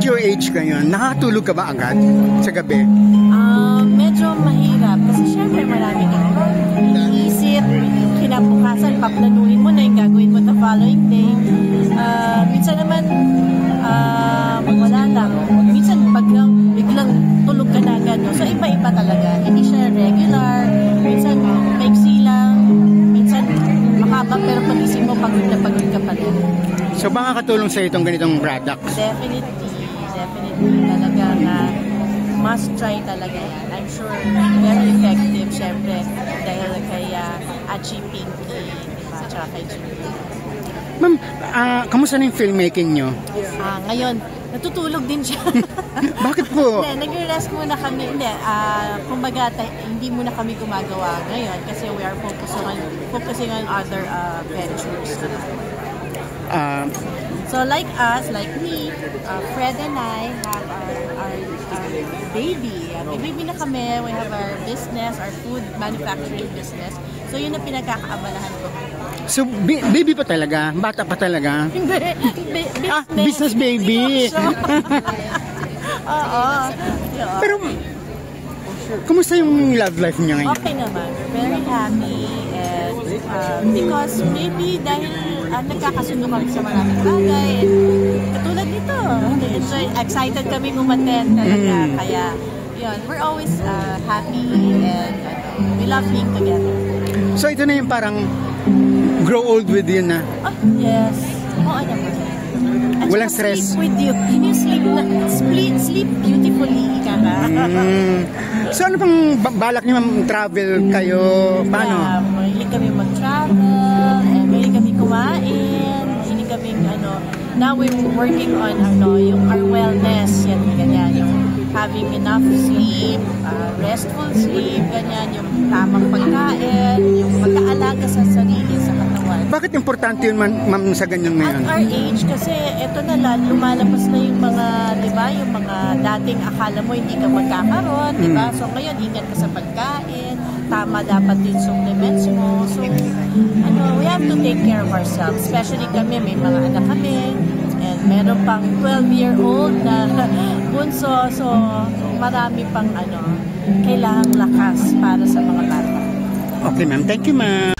At your age ngayon, nakatulog ka ba agad sa gabi? Medyo mahirap kasi syempre marami kang iniisip, kinabukasan, paplanuhin mo na yung gagawin mo the following day. Minsan naman, wala lang. Minsan biglang tulog ka na agad. No? So iba-iba talaga. Hindi siya regular. Minsan maiksi lang. Minsan makaba pero pag-isip mo pagod na pagod ka pa rin. So baka katulong sa itong ganitong products? Definitely talaga na must try talaga yan. I'm sure very effective syempre dahil kay Achi Pinky, diba? Tsaka kay Julie. Ma'am, kamusta na yung filmmaking nyo? Ngayon, natutulog din siya. Bakit po? Hindi, nag-rest muna kami. Hindi, kumbaga, hindi muna kami gumagawa ngayon kasi we are focusing on other ventures. So like us, like me, Fred and I have our baby. May baby na kami. We have our business, our food manufacturing business. So yun ang pinagkakaabalahan ko. So baby pa talaga? Bata pa talaga? Hindi. Business baby. Oo. Pero kumusta yung love life niya ngayon? Okay naman. Very happy. And because maybe dahil nagkakasundo kami sa maraming bagay. Katulad nito. Excited kami umattend talaga. Kaya, yun, we're always happy and we love being together. So ito na yung parang grow old with you na? Oh, yes. Oo naman. At walang stress? Sleep with you. You sleep beautifully. So ano pang balak niyo, travel kayo? Paano? Mahilig kami mag-travel, mahilig kami kumain, mahilig kami now we're working on yung our wellness, yan, ganyan, yung having enough sleep, restful sleep, ganyan, yung tamang pagkain, yung pag-aalaga sa sarili, sa katawan. Bakit importante yun, ma'am, sa ganyan ngayon? At our age, kasi eto na lang, lumalabas na yung mga, di ba, yung mga dating akala mo hindi ka magkakaroon, di ba? So ngayon, ingat ka sa pagkain, tama dapat din supplements mo. So, we have to take care of ourselves. Especially kami, may mga anak kami, and meron pang 12-year-old na bunso. So, marami pang kailangang lakas para sa mga bata. Okay, ma'am. Thank you, ma'am.